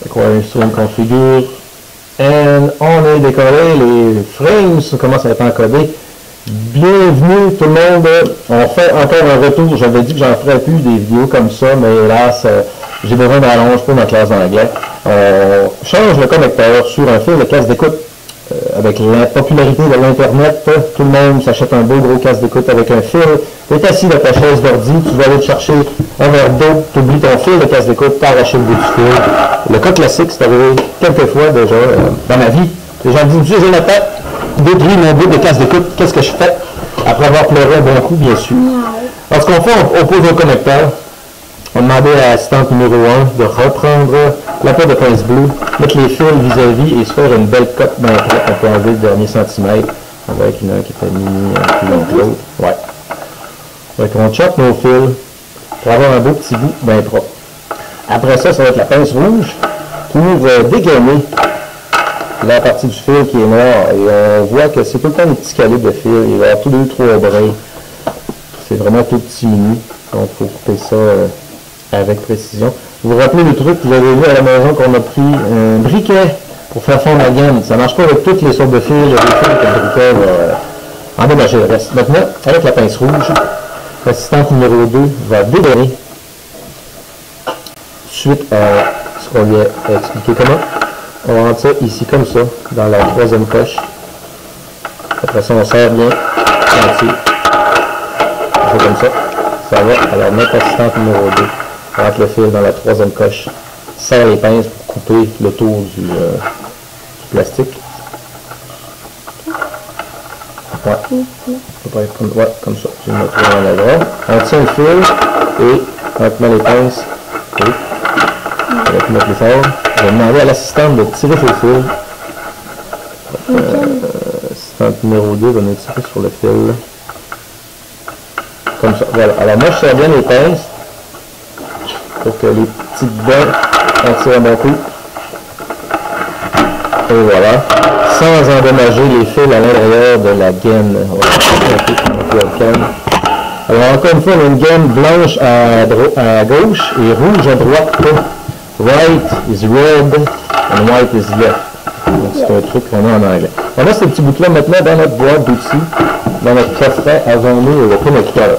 Acquiring string configure. And on est décollé, les frames commencent à être encodés. Bienvenue tout le monde, on fait encore un retour, j'avais dit que j'en ferais plus des vidéos comme ça, mais hélas, j'ai besoin de rallonge pour ma classe d'anglais. On change le connecteur sur un fil de casque d'écoute. Avec la popularité de l'Internet, tout le monde s'achète un beau gros casque d'écoute avec un fil. Tu es assis dans ta chaise d'ordi, tu vas aller te chercher un verre d'eau, tu oublies ton fil de casque d'écoute, tu arraches le bout du fil. Le cas classique, c'est arrivé quelques fois déjà dans ma vie. Les gens disent, Monsieur Jonathan, détruis mon bout de casque d'écoute, qu'est-ce que je fais? Après avoir pleuré un bon coup, bien sûr. Alors, ce qu'on fait, on pose un connecteur. On demandait à l'assistante numéro 1 de reprendre la paire de pince bleue, mettre les fils vis-à-vis et se faire une belle cote bien propre. On peut enlever le dernier centimètre avec une qui était mis plus long que l'autre. Ouais. Donc on chope nos fils pour avoir un beau petit bout bien propre. Après ça, ça va être la pince rouge pour dégainer la partie du fil qui est noire. Et on voit que c'est tout le temps des petits calibres de fil. Il va y avoir tous 2-3 brins. C'est vraiment tout petit mini. Donc il faut couper ça avec précision. Vous vous rappelez le truc que vous avez vu à la maison qu'on a pris un briquet pour faire fondre la gamme. Ça ne marche pas avec toutes les sortes de fils. Il y a des fils avec le briquet va endommager le reste. Maintenant, avec la pince rouge, l'assistante numéro 2 va dédorer suite à ce qu'on lui a expliqué comment. On rentre ça ici comme ça, dans la troisième coche. Après ça, on serre bien entier. On fait comme ça. Ça va. Alors, notre assistante numéro 2 rentre le fil dans la troisième coche. Serre les pinces pour couper le tour du plastique. Ouais. Ça peut pas être comme ça. Je vais mettre en avant. On tient le fil et on met les pinces. Oui. On va mettre plus fort. Je vais demander à l'assistante de tirer sur le fil. L'assistante numéro 2 va nous tirer sur le fil. Comme ça. Voilà. Alors moi, je serre bien les pinces pour que les petites dents en tirent un bon coup. Et voilà. Sans endommager les fils à l'intérieur de la gaine. Alors encore une fois, on a une gaine blanche à gauche et rouge à droite. Right is red and white is left. C'est un truc qu'on a en anglais. On a ces petits bouts-là maintenant dans notre boîte d'outils. Dans notre coffret, avons-nous le connecteur.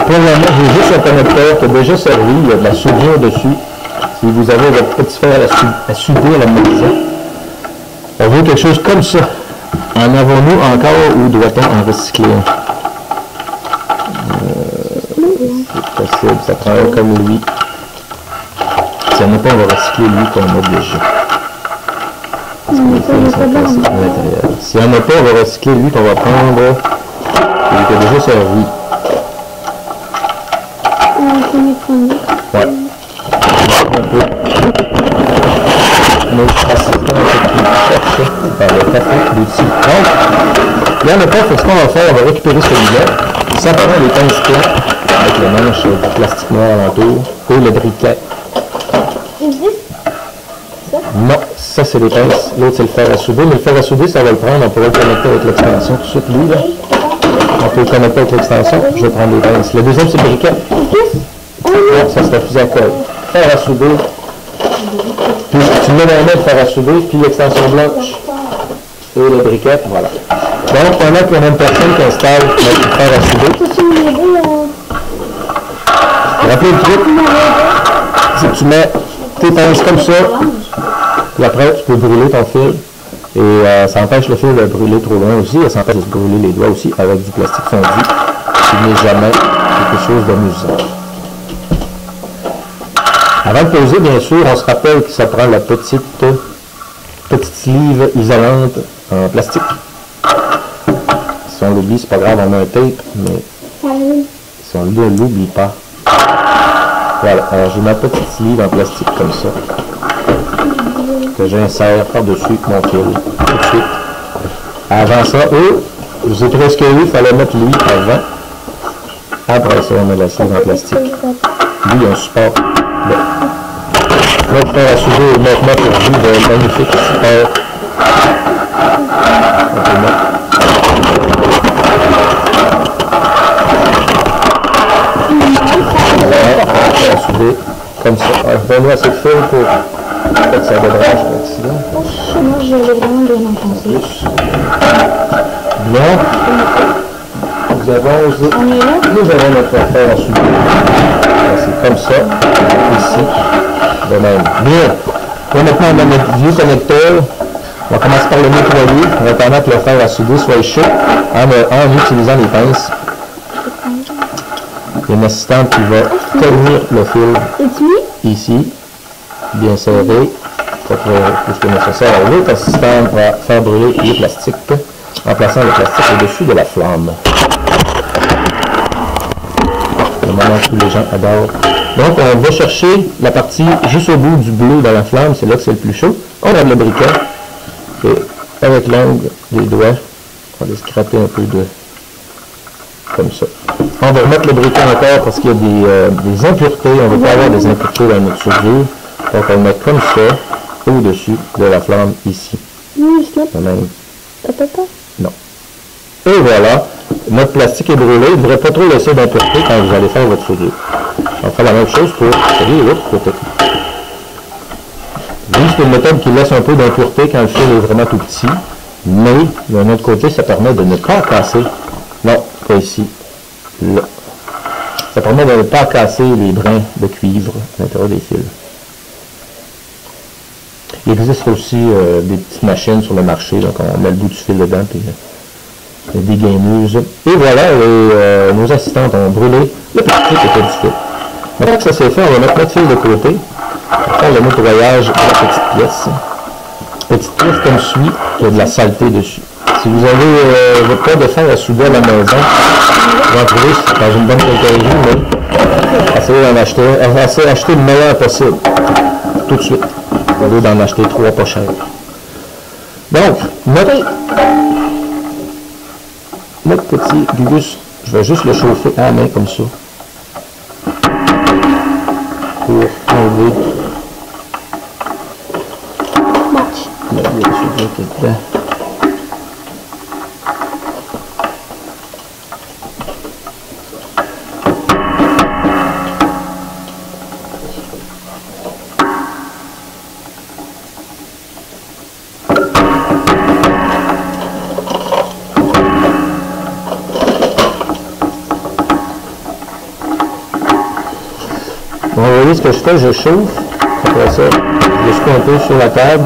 Premièrement, j'ai juste un connecteur qui a déjà servi. Il y a de la soudure dessus. Si vous avez votre petit fer à souder à la maison, on veut quelque chose comme ça. En avons-nous encore ou doit-on en recycler un? C'est possible, ça prend un comme lui. Si on n'a pas, on va recycler lui qu'on a déjà. Parce que les fils sont placés à l'intérieur. Si on n'a pas, on va recycler lui qu'on va prendre. Il était déjà servi. Ouais. Un peu. Notre assistant qui cherche dans le café d'outils. Donc, il n'y en a pas, ce qu'on va faire, on va récupérer celui-là. Ça prend les pinces plats avec le manche du plastique noir alentour et le briquet. Non, ça c'est les pinces. L'autre c'est le fer à souder. Mais le fer à souder, ça va le prendre. On pourrait le connecter avec l'extension tout de suite, lui. Là. On peut le connecter avec l'extension. Je vais prendre les pinces. Le deuxième c'est le briquet. Non, ça c'est la fusil à colle. Fer à souder. Puis tu mets dans la main le fer à souder, puis l'extension blanche et le briquet. Voilà. Donc pendant qu'on a une personne qui installe notre fer à souder. Rappelez le truc. C'est que tu mets tes pinces comme ça. Puis après, tu peux brûler ton fil. Et ça empêche le fil de brûler trop loin aussi. Et ça empêche de se brûler les doigts aussi avec du plastique fondu. Ce n'est jamais quelque chose d'amusant. Avant de poser, bien sûr, on se rappelle que ça prend la petite sleeve isolante en plastique. Si on l'oublie, c'est pas grave, on a un tape, mais si on ne l'oublie pas. Voilà, alors j'ai ma petite sleeve en plastique comme ça, que j'insère par-dessus mon fil, tout de suite. Avant ça, je vous ai presque eu, il fallait mettre lui avant. Après ça, on met la sleeve en plastique. Lui, un support. Notre fer à souder est maintenant pour vous de magnifique support. Voilà, fer à souder comme ça. Donne-moi assez de fil pour Peut-être ça dérange ici là. Moi, je l'ai vraiment bien enfoncé. Bien. Nous avons notre affaire en soudure. C'est comme ça. Ici. De même. Bien. Là, maintenant, on a notre vieux connecteur. On va commencer par le nettoyer. On va permettre que le fer à souder soit chaud en utilisant les pinces. Il y a une assistante qui va tenir le fil ici, bien serré, pas trop plus que nécessaire. L'autre assistante va faire brûler les plastiques en plaçant le plastique au-dessus de la flamme. Le moment où les gens adorent. Donc, on va chercher la partie juste au bout du bleu dans la flamme, c'est là que c'est le plus chaud. On lève le briquet et avec l'ongle des doigts, on va les scraper un peu de comme ça. On va remettre le briquet encore parce qu'il y a des impuretés. On ne veut pas avoir des impuretés dans notre soudure. Donc, on le met comme ça au-dessus de la flamme ici. Oui, même. Non. Et voilà. Notre plastique est brûlé. Il ne devrait pas trop laisser d'impuretés quand vous allez faire votre soudure. On fait la même chose pour l'autre côté. C'est une méthode qui laisse un peu d'impureté quand le fil est vraiment tout petit. Mais, d'un autre côté, ça permet de ne pas casser. Non, pas ici. Là. Ça permet de ne pas casser les brins de cuivre à l'intérieur des fils. Il existe aussi des petites machines sur le marché, donc on met le bout du fil dedans, puis des dégaineuses. Et voilà, nos assistantes ont brûlé le plastique qui était du fil. Maintenant que ça c'est fait, on va mettre notre fil de côté, pour faire le nettoyage de la petite pièce. Petite pièce comme suit, il y a de la saleté dessus. Si vous avez votre pot de fer à souder à la maison, vous en trouvez dans une bonne quincaillerie, mais essayez d'en acheter, acheter le meilleur possible, tout de suite, au lieu d'en acheter 3 pas chers. Donc, notre petit gugus, je vais juste le chauffer à la main comme ça, pour enlever la vieille soudure qui est dedans. Bon, vous voyez ce que je fais, je chauffe, après ça, je secoue un peu sur la table,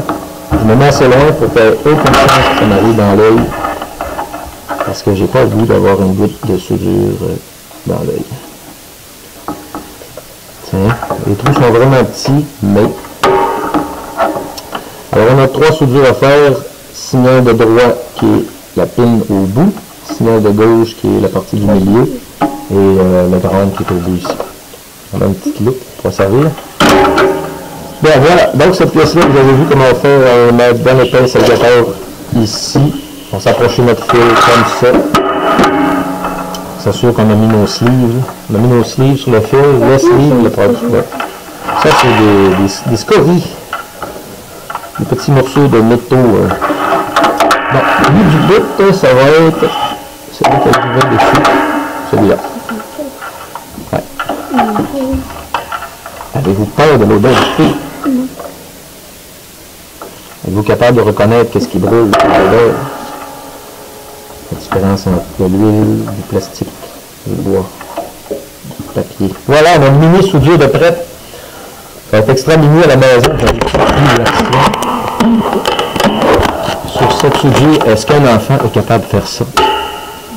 je me mets assez loin pour qu'il n'y ait aucune chance que ça m'arrive dans l'œil, parce que j'ai pas le goût d'avoir une goutte de soudure dans l'œil. Tiens, les trous sont vraiment petits, mais... Alors on a 3 soudures à faire, signal de droit qui est la pine au bout, signal de gauche qui est la partie du milieu, et le drone qui est au bout ici. On a une petite loupe pour servir. Bien voilà, donc cette pièce-là, vous avez vu comment on fait, on met dans le pince alligator ici, on s'approche notre fil comme ça. S'assure qu'on a mis nos sleeves, on a mis nos sleeves sur le fil, le sleeve, le produit. Ça c'est des scories, des petits morceaux de métaux. Bon, lui du bout, ça va être celui qui est dessus, celui-là. Avez-vous peur de l'odeur du feu? Êtes-vous capable de reconnaître qu'est-ce qui brûle dans l'odeur? La différence entre de l'huile, du plastique, du bois, du papier. Voilà, on a une mini soudure de prête. Ça va être extra mini à la maison. Sur cette soudure, est-ce qu'un enfant est capable de faire ça?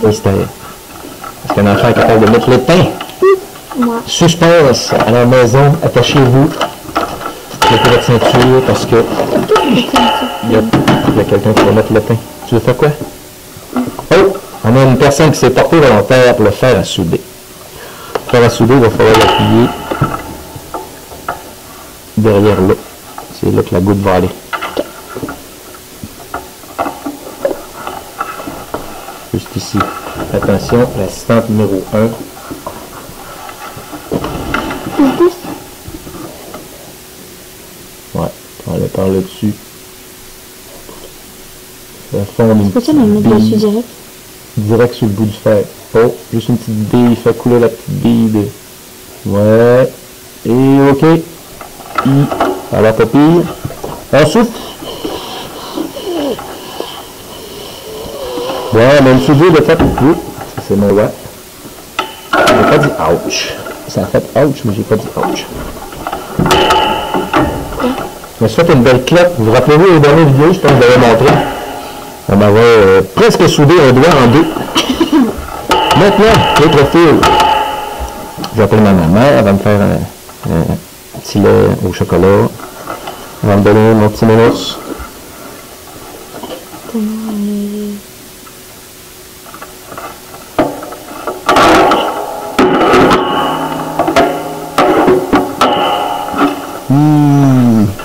Mystère. Est-ce qu'un enfant est capable de mettre le pain? Suspense à la maison, attachez-vous avec votre ceinture parce que il y a quelqu'un qui va mettre le pain. Tu veux faire quoi? Oh! On a une personne qui s'est portée volontaire pour le fer à souder. Le fer à souder, il va falloir l'appuyer derrière là. C'est là que la goutte va aller. Juste ici. Attention, l'assistante numéro 1. Ouais, on va aller par le dessus. Ça forme une petite bille direct sur le bout du fer. Oh, juste une petite bille, fait couler la petite bille. Ouais. Et ok. Ça a l'air pas pire. On souffle. Ouais, mais une soudure de fait. Oui, ça c'est mon doigt. J'ai pas dit ouch. Ça a fait ouch, mais j'ai pas dit ouch. Je me suis fait une belle clope. Vous vous rappelez-vous les dernières vidéos, je pense que je vous l'avais montré. On m'avait presque soudé un doigt en deux. Maintenant, l'autre fil. J'appelle ma maman, elle va me faire un petit lait au chocolat. Elle va me donner mon petit ménousse.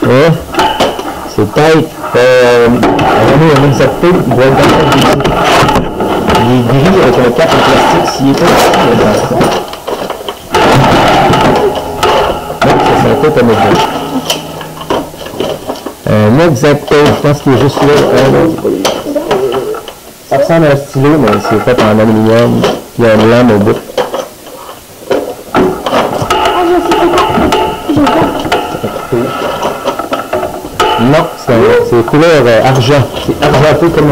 Ouais. C'est tight. On a mis un exacto, il doit être dans le ici. Il est gris avec un cap en plastique, s'il est pas ici, il est dans ça. Non, ça c'est un peu comme un exacto, je pense qu'il est juste là. Ça ressemble à un stylo, mais c'est fait en aluminium. Il y a une lame au bout. Non, c'est couleur argent. C'est argenté comme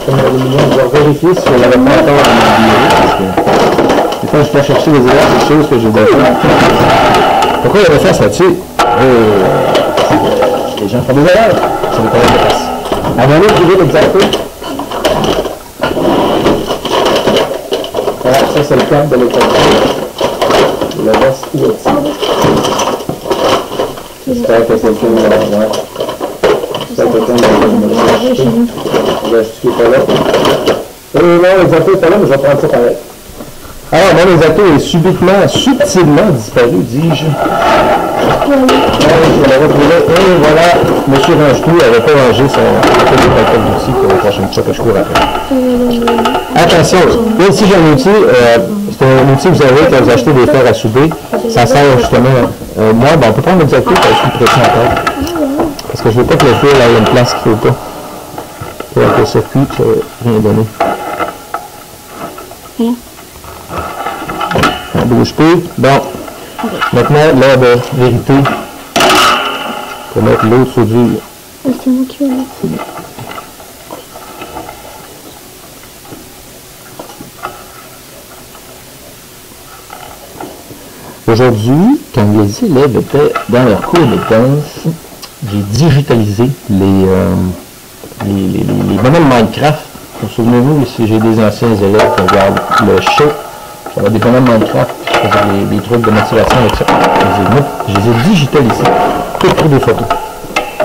l'aluminium. Je vais vérifier si on l'avait pas encore en bureau, parce que des fois je peux chercher les élèves, des choses que j'ai déjà fait. Pourquoi il y avait ça là-dessus? Les gens font des erreurs. Ça veut quand même de passe. Avant de trouver l'exacto. Voilà, ça c'est le cadre de l'école. Le reste où est-il? J'espère que quelqu'un va j'espère que quelqu'un va qui est pas là. Non, l'exacto n'est pas là, mais je vais prendre ça pareil. Alors, mon exacto est subitement, subtilement disparu, dis-je. Je l'ai retrouvé. Et voilà, M. Range-Tout n'avait pas rangé son paquet d'outils pour la prochaine fois que je cours après. Attention, là ici j'ai un outil, c'est un outil que vous avez quand vous achetez des fers à souder. Ça sert justement, moi, on peut prendre l'exacto parce que je suis pressé encore. Parce que je ne veux pas que le fil ait une place qu'il ne faut pas. Pour que le circuit, ça va rien donner. On bouge plus. Bon. Maintenant, l'heure de vérité. Pour mettre l'autre soudure. C'est moi qui vais mettre. Aujourd'hui, quand les élèves étaient dans leur cours de danse, j'ai digitalisé les bonhommes Minecraft. Souvenez-vous, si j'ai des anciens élèves qui regardent le show, j'avais des bonhommes Minecraft, je faisais des trucs de motivation avec ça. Je les ai digitalisés, tout pris des photos.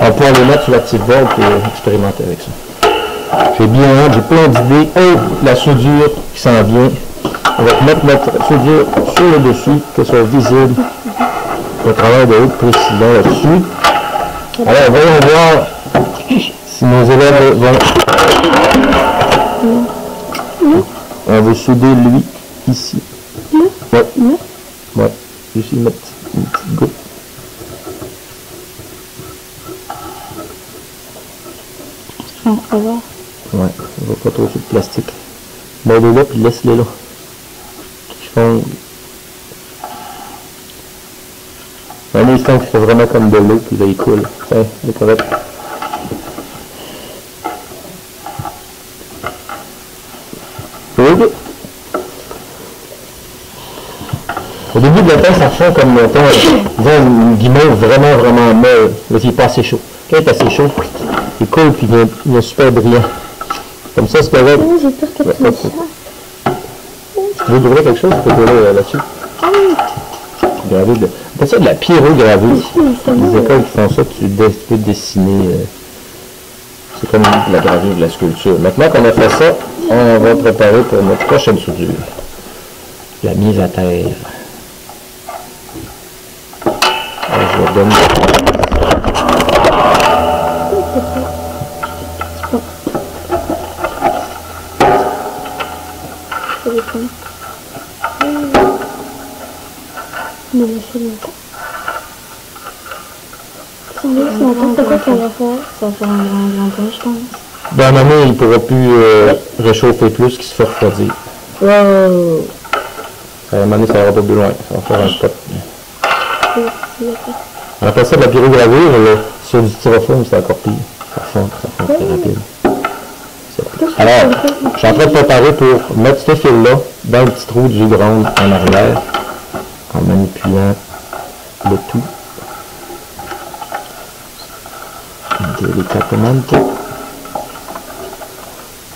On pourra les mettre sur l'ActiveBoard et expérimenter avec ça. J'ai bien hâte, j'ai plein d'idées. La soudure qui s'en vient. On va mettre notre soudure sur le dessus, que ce soit visible. Le travail de haute précision là-dessus. Alors, voyons voir si nos élèves vont... On va souder lui ici. Ouais. Ouais. Juste y mettre une petite goutte. On va voir. Ouais, on va pas trop sur le plastique. Mets-les là, puis laisse-les là. Je fonde. Un instant qui fait vraiment comme de l'eau, puis là il coule. Tiens, c'est correct. Good. Au début de la teinte, ça fait comme une guimauve vraiment molle. Là, il n'est pas assez chaud. Quand il est assez chaud, il coule puis il devient super brillant. Comme ça, c'est correct. Oh, j'ai peur que tu me ça. Tu veux ouvrir quelque chose? Tu peux coller là-dessus. Gravé de... C'est ça de la pyrogravure. Les écoles qui font ça, tu peux dessiner. C'est comme de la gravure, de la sculpture. Maintenant qu'on a fait ça, on va préparer pour notre prochaine soudure. La mise à terre. Alors, je vous redonne. Me laisser longtemps. C'est quoi qu'on va faire? Ça va faire un grand point, je pense. Dans un moment, il ne pourra plus réchauffer plus qu'il se fait refroidir. À un moment donné, ça va pas plus loin. Ça va faire un spot. On appelle ça de la pyrogravure, sur du styrofoam, c'est encore pire. Ça fond très rapide. Alors, je suis en train de préparer pour mettre ce fil-là dans le petit trou du jus de ronde en arrière, en manipulant le tout délicatement.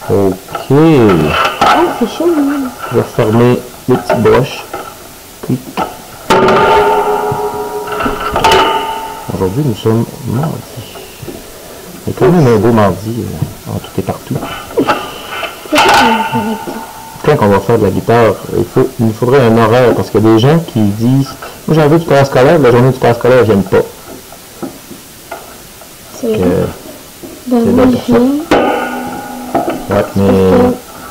Ok. Ah, c'est chaud, hein. Je vais fermer les petites broches. Aujourd'hui, nous sommes mardi. C'est quand même un beau mardi, en tout et partout. Quand on va faire de la guitare, il nous faudrait un horaire, parce qu'il y a des gens qui disent « Moi, j'ai envie du parascolaire, la journée du parascolaire, je n'aime pas. » C'est vrai. c'est moi, là pour je ça. viens. Ouais, mais...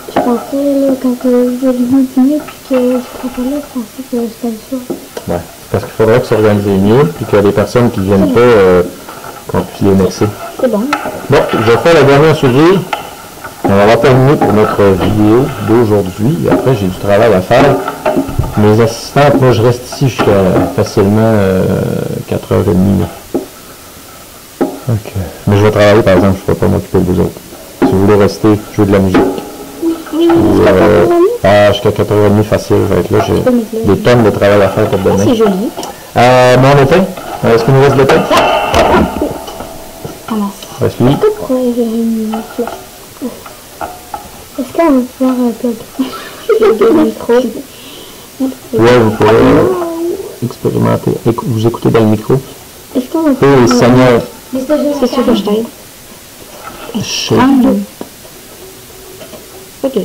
Je pensais, là, quand j'ai vu dîner, puis que je serais pas là, je pensais que c'était le soir. Ouais, parce qu'il faudrait que s'organiser mieux, puis que les personnes qui ne viennent pas, qu'on puisse les mixer. C'est bon. Bon, je vais faire la dernière souris. On va terminer pour notre vidéo d'aujourd'hui. Après, j'ai du travail à faire. Mes assistantes, moi, je reste ici jusqu'à facilement 4h30. Ok. Mais je vais travailler, par exemple, je ne vais pas m'occuper de vous autres. Si vous voulez rester, jouer de la musique. Oui, Jusqu'à 4h30 facile. Là, j'ai des tonnes de travail à faire pour demain. c'est joli. Mon éteint? Est-ce qu'il nous reste de l'éteint? Reste lui. Pourquoi j'ai une flèche? Est-ce qu'on va pouvoir plugger le micro? Ouais, vous pourrez expérimenter. Vous écoutez dans le micro. Est-ce qu'on va Oh, Seigneur. C'est sûr que je t'aide. Ok.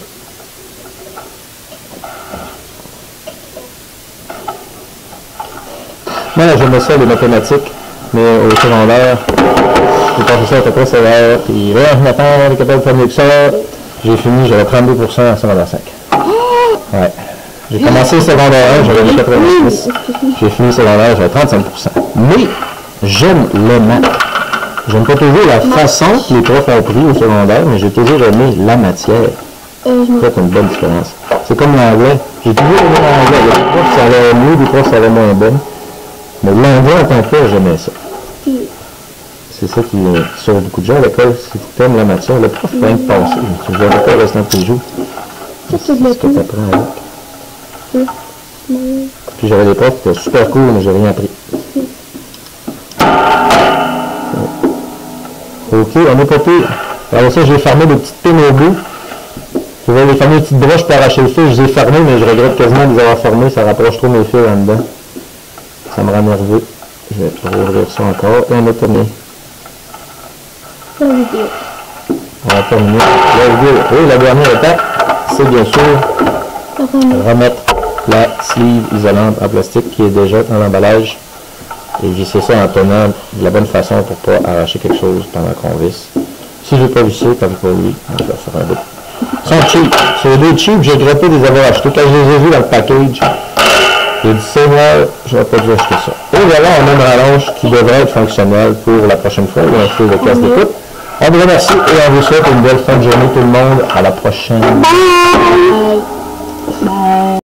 Moi, j'aimais ça, les mathématiques, mais au secondaire, j'ai passé ça à peu près sévère, puis là, maintenant, on est capable de faire mieux que ça. J'ai fini, j'avais 32% en secondaire 5. Ouais. J'ai commencé le secondaire 1, j'avais 86. J'ai fini le secondaire, j'avais 35%. Mais, j'aime les maths. J'aime pas toujours la façon que les profs ont pris au secondaire, mais j'ai toujours aimé la matière. C'est une bonne différence. C'est comme l'anglais. J'ai toujours aimé l'anglais. Les profs savaient mieux, les profs savaient moins bien. Mais l'anglais en tant que tel, j'aimais ça. C'est ça qui sauve beaucoup de gens à l'école. Si tu aimes la matière, le prof peut être passé. Tu ne vas pas rester dans tes jours. C'est ce que tu apprends avec. Puis j'avais des profs qui étaient super cool, mais j'ai rien appris. Ok, on est pas pire. Alors ça, j'ai fermé des petites pines au bout. Je vais les fermer des petites broches pour arracher le fil. Je les ai fermées, mais je regrette quasiment de les avoir fermées. Ça rapproche trop mes fils en dedans. Ça me rend nerveux. Je vais rouvrir ça encore. Et on a terminé. La vidéo. On a terminé la vidéo. Et la dernière étape, c'est bien sûr remettre la sleeve isolante en plastique qui est déjà dans l'emballage et visser ça en tenant de la bonne façon pour ne pas arracher quelque chose pendant qu'on visse. Si je n'ai pas vissé, tant pis pour lui, on va faire un bout. Ils sont cheap. C'est des cheap, j'ai regretté de les avoir achetés. Quand je les ai vus dans le package, j'ai dit Seigneur, je n'aurais pas dû acheter ça. Et voilà, on a une rallonge qui devrait être fonctionnelle pour la prochaine fois. Il y a un fil de casse d'écoute. On vous remercie et on vous souhaite une belle fin de journée tout le monde. À la prochaine. Bye. Bye.